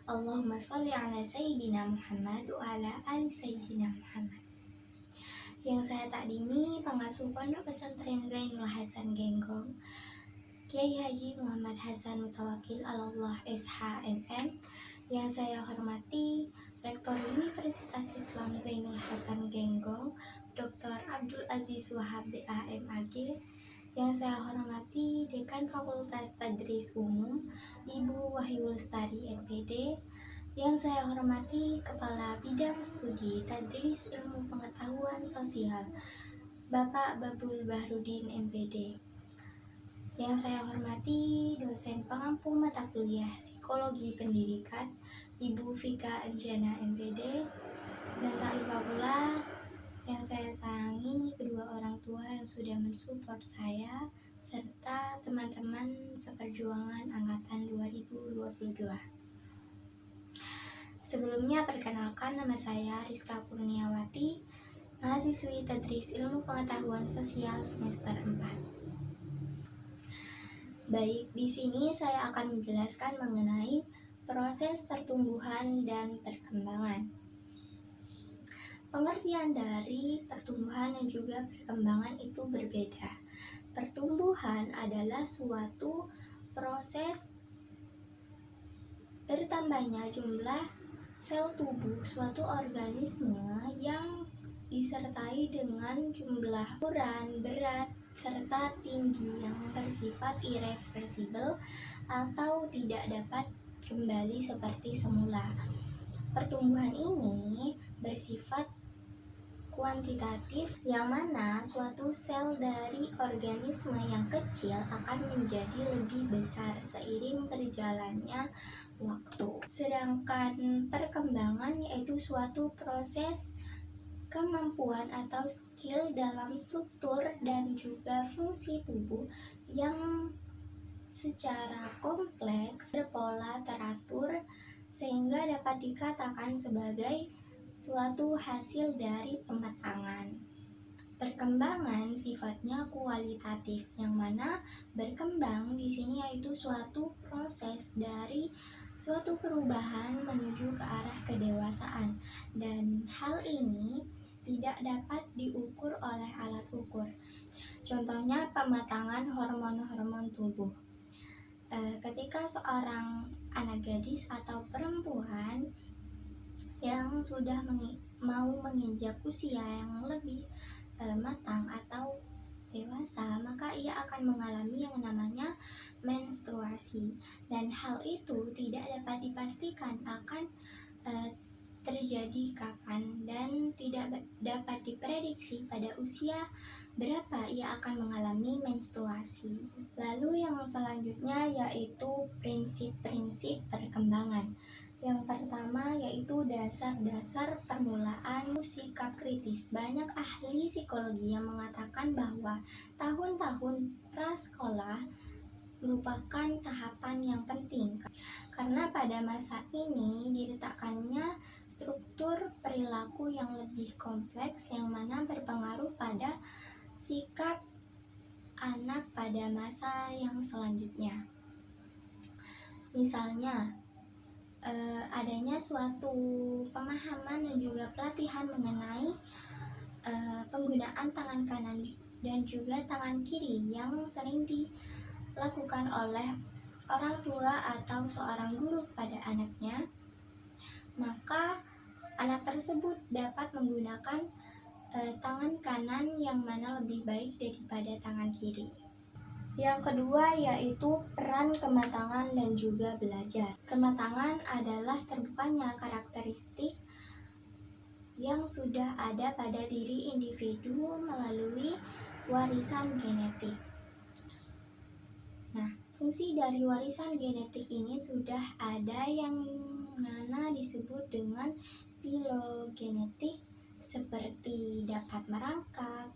Allahumma sholli ala Sayyidina Muhammad wa ala ali Sayyidina Muhammad. Yang saya takdimi pengasuh Pondok Pesantren Zainul Hasan Genggong, Kiai Haji Muhammad Hasan Mutawakil Allah SHMM. Yang saya hormati Rektor Universitas Islam Zainul Hasan Genggong, Dr. Abdul Aziz Wahab BAMAG. Yang saya hormati Dekan Fakultas Tadris Umum, Ibu Wahyu Lestari MPD. Yang saya hormati Kepala Bidang Studi Tadris Ilmu Pengetahuan Sosial, Bapak Babul Bahrudin MPD. Yang saya hormati dosen pengampu mata kuliah Psikologi Pendidikan, Ibu Vika Anjana MPD. Dan tak lupa pula yang saya sayangi kedua orang tua yang sudah mensupport saya, serta teman-teman seperjuangan angkatan 2022. Sebelumnya perkenalkan, nama saya Rizka Kurniawati, mahasiswi Tadris Ilmu Pengetahuan Sosial semester 4. Baik, di sini saya akan menjelaskan mengenai proses pertumbuhan dan perkembangan. Pengertian dari pertumbuhan dan juga perkembangan itu berbeda. Pertumbuhan adalah suatu proses bertambahnya jumlah sel tubuh suatu organisme yang disertai dengan jumlah ukuran, berat, serta tinggi yang bersifat irreversibel atau tidak dapat kembali seperti semula. Pertumbuhan ini bersifat kuantitatif, yang mana suatu sel dari organisme yang kecil akan menjadi lebih besar seiring berjalannya waktu. Sedangkan perkembangan yaitu suatu proses kemampuan atau skill dalam struktur dan juga fungsi tubuh yang secara kompleks, berpola, teratur, sehingga dapat dikatakan sebagai suatu hasil dari pematangan. Perkembangan sifatnya kualitatif, yang mana berkembang di sini yaitu suatu proses dari suatu perubahan menuju ke arah kedewasaan, dan hal ini tidak dapat diukur oleh alat ukur. Contohnya pematangan hormon-hormon tubuh. Ketika seorang anak gadis atau perempuan yang sudah mau menginjak usia yang lebih matang atau dewasa, maka ia akan mengalami yang namanya menstruasi, dan hal itu tidak dapat dipastikan akan terjadi kapan dan tidak dapat diprediksi pada usia berapa ia akan mengalami menstruasi. Lalu yang selanjutnya yaitu prinsip-prinsip perkembangan. Yang pertama yaitu dasar-dasar permulaan sikap kritis. Banyak ahli psikologi yang mengatakan bahwa tahun-tahun prasekolah merupakan tahapan yang penting, karena pada masa ini diletakkannya struktur perilaku yang lebih kompleks yang mana berpengaruh pada sikap anak pada masa yang selanjutnya. Misalnya, adanya suatu pemahaman dan juga pelatihan mengenai penggunaan tangan kanan dan juga tangan kiri yang sering dilakukan oleh orang tua atau seorang guru pada anaknya, maka anak tersebut dapat menggunakan tangan kanan yang mana lebih baik daripada tangan kiri. Yang kedua yaitu peran kematangan dan juga belajar. Kematangan adalah terbukanya karakteristik yang sudah ada pada diri individu melalui warisan genetik. Nah, fungsi dari warisan genetik ini sudah ada yang mana disebut dengan filogenetik, seperti dapat merangkak,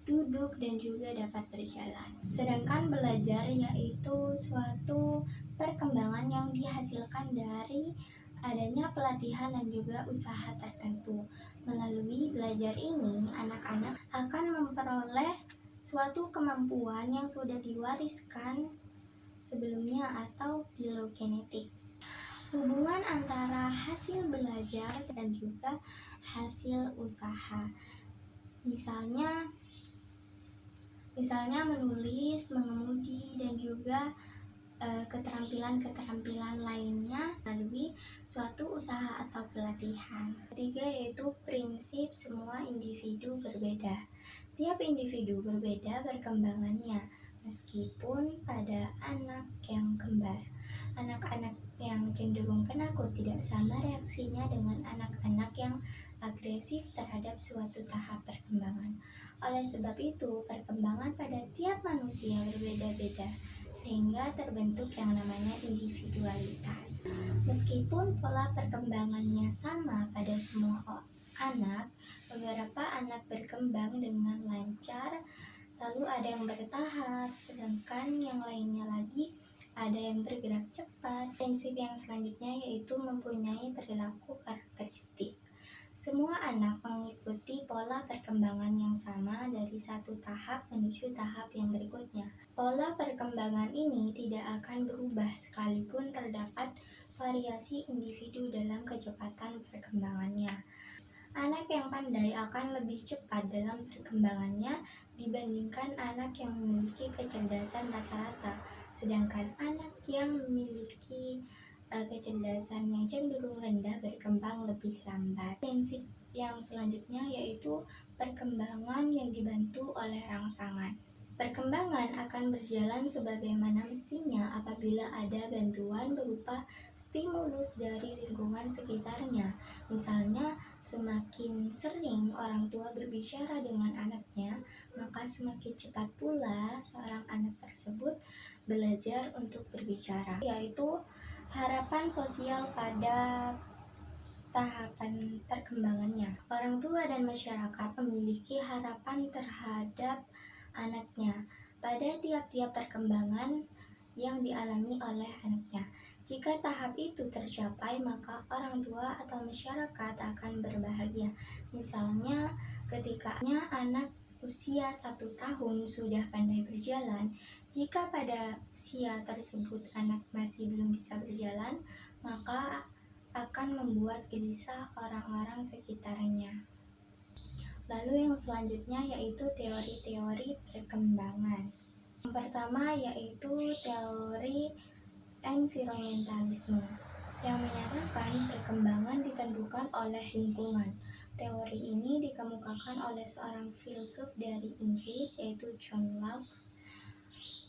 duduk, dan juga dapat berjalan. Sedangkan belajar yaitu suatu perkembangan yang dihasilkan dari adanya pelatihan dan juga usaha tertentu. Melalui belajar ini, anak-anak akan memperoleh suatu kemampuan yang sudah diwariskan sebelumnya atau filogenetik. Hubungan antara hasil belajar dan juga hasil usaha. Misalnya menulis, mengemudi, dan juga keterampilan-keterampilan lainnya melalui suatu usaha atau pelatihan. Ketiga yaitu prinsip semua individu berbeda. Tiap individu berbeda perkembangannya, meskipun pada anak yang kembar. Anak-anak yang cenderung penakut tidak sama reaksinya dengan anak-anak yang agresif terhadap suatu tahap perkembangan. Oleh sebab itu, perkembangan pada tiap manusia berbeda-beda, sehingga terbentuk yang namanya individualitas. Meskipun pola perkembangannya sama pada semua anak, beberapa anak berkembang dengan lancar, lalu ada yang bertahap, sedangkan yang lainnya lagi ada yang bergerak cepat. Prinsip yang selanjutnya yaitu mempunyai perilaku karakteristik. Semua anak mengikuti pola perkembangan yang sama dari satu tahap menuju tahap yang berikutnya. Pola perkembangan ini tidak akan berubah sekalipun terdapat variasi individu dalam kecepatan perkembangannya. Anak yang pandai akan lebih cepat dalam perkembangannya dibandingkan anak yang memiliki kecerdasan rata-rata, sedangkan anak yang memiliki kecerdasan yang cenderung rendah berkembang lebih lambat. Prinsip yang selanjutnya yaitu perkembangan yang dibantu oleh rangsangan. Perkembangan akan berjalan sebagaimana mestinya apabila ada bantuan berupa stimulus dari lingkungan sekitarnya. Misalnya, semakin sering orang tua berbicara dengan anaknya, maka semakin cepat pula seorang anak tersebut belajar untuk berbicara, yaitu harapan sosial pada tahapan perkembangannya. Orang tua dan masyarakat memiliki harapan terhadap anaknya pada tiap-tiap perkembangan yang dialami oleh anaknya. Jika tahap itu tercapai, maka orang tua atau masyarakat akan berbahagia. Misalnya, ketika anak usia 1 tahun sudah pandai berjalan, jika pada usia tersebut anak masih belum bisa berjalan, maka akan membuat gelisah orang-orang sekitarnya. Lalu yang selanjutnya yaitu teori-teori perkembangan. Yang pertama yaitu teori environmentalisme yang menyatakan perkembangan ditentukan oleh lingkungan. Teori ini dikemukakan oleh seorang filsuf dari Inggris yaitu John Locke.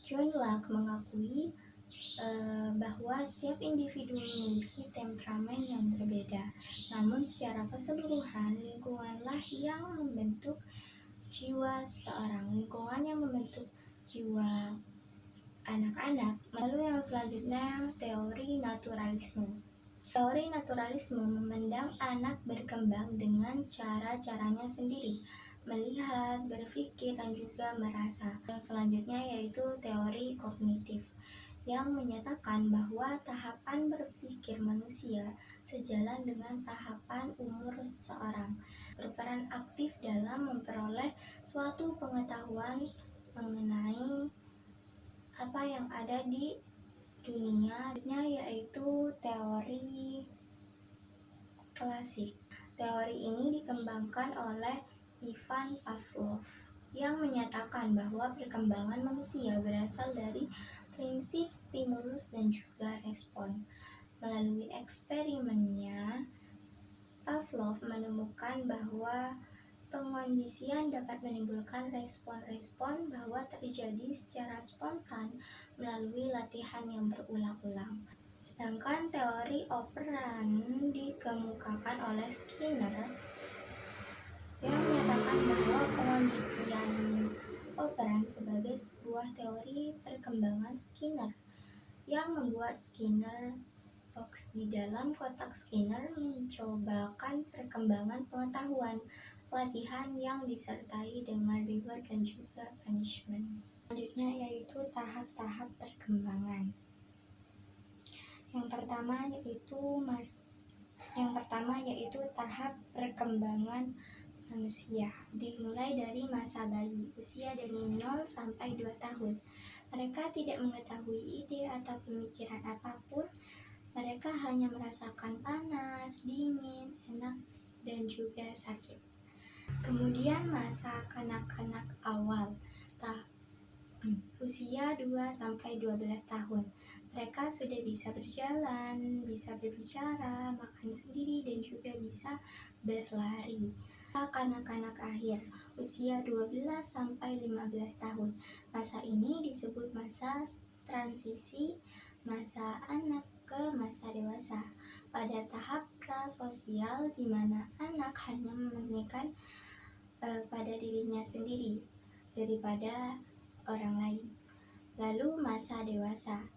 John Locke mengakui bahwa setiap individu memiliki temperamen yang berbeda. Namun secara keseluruhan, lingkunganlah yang membentuk jiwa seorang. Lingkungan yang membentuk jiwa anak-anak. Lalu yang selanjutnya teori naturalisme. Teori naturalisme memandang anak berkembang dengan cara-caranya sendiri, melihat, berpikir, dan juga merasa. Yang selanjutnya yaitu teori kognitif yang menyatakan bahwa tahapan berpikir manusia sejalan dengan tahapan umur seseorang, berperan aktif dalam memperoleh suatu pengetahuan mengenai apa yang ada di dunia, yaitu teori klasik. Teori ini dikembangkan oleh Ivan Pavlov yang menyatakan bahwa perkembangan manusia berasal dari prinsip stimulus dan juga respon. Melalui eksperimennya, Pavlov menemukan bahwa pengondisian dapat menimbulkan respon-respon bahwa terjadi secara spontan melalui latihan yang berulang-ulang. Sedangkan teori operan dikemukakan oleh Skinner yang menyatakan bahwa pengondisian operan sebagai sebuah teori perkembangan Skinner yang membuat Skinner box. Di dalam kotak Skinner mencobakan perkembangan pengetahuan latihan yang disertai dengan reward dan juga punishment. Selanjutnya yaitu tahap-tahap perkembangan. Yang pertama yaitu tahap perkembangan manusia. Dimulai dari masa bayi, usia dari 0 sampai 2 tahun. Mereka tidak mengetahui ide atau pemikiran apapun Mereka hanya merasakan panas, dingin, enak, dan juga sakit. Kemudian masa kanak-kanak awal, usia 2-12 tahun. Mereka sudah bisa berjalan, bisa berbicara, makan sendiri, dan juga bisa berlari. Kanak-kanak akhir, usia 12-15 tahun. Masa ini disebut masa transisi masa anak ke masa dewasa. Pada tahap prasosial di mana anak hanya mementingkan pada dirinya sendiri daripada orang lain. Lalu masa dewasa.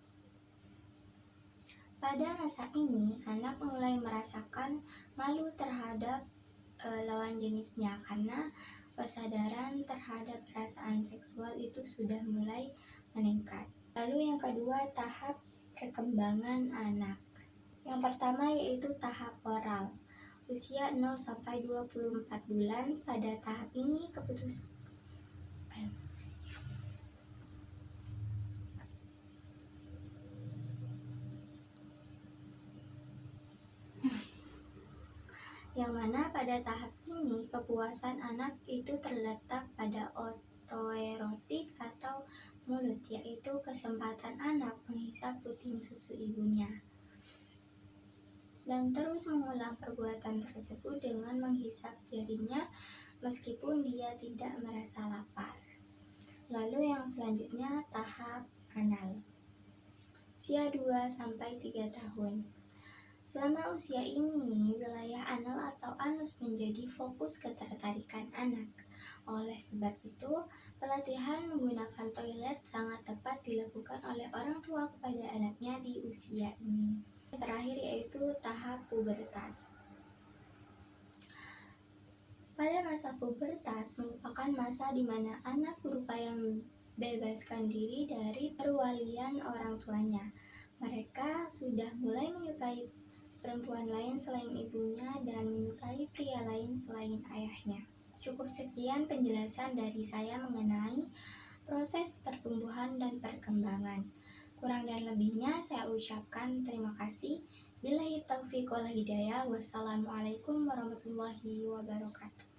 Pada masa ini, anak mulai merasakan malu terhadap lawan jenisnya karena kesadaran terhadap perasaan seksual itu sudah mulai meningkat. Lalu yang kedua, tahap perkembangan anak. Yang pertama yaitu tahap oral. Usia 0-24 bulan. Pada tahap ini yang mana pada tahap ini kepuasan anak itu terletak pada otoerotik atau mulut, yaitu kesempatan anak menghisap puting susu ibunya dan terus mengulang perbuatan tersebut dengan menghisap jarinya meskipun dia tidak merasa lapar. Lalu yang selanjutnya tahap anal. Usia 2-3 tahun. Selama usia ini, wilayah anal atau anus menjadi fokus ketertarikan anak. Oleh sebab itu, pelatihan menggunakan toilet sangat tepat dilakukan oleh orang tua kepada anaknya di usia ini. Yang terakhir yaitu tahap pubertas. Pada masa pubertas merupakan masa di mana anak berupaya membebaskan diri dari perwalian orang tuanya. Mereka sudah mulai menyukai perempuan lain selain ibunya dan menyukai pria lain selain ayahnya. Cukup sekian penjelasan dari saya mengenai proses pertumbuhan dan perkembangan. Kurang dan lebihnya saya ucapkan terima kasih. Billahi taufiq wal hidayah. Wassalamualaikum warahmatullahi wabarakatuh.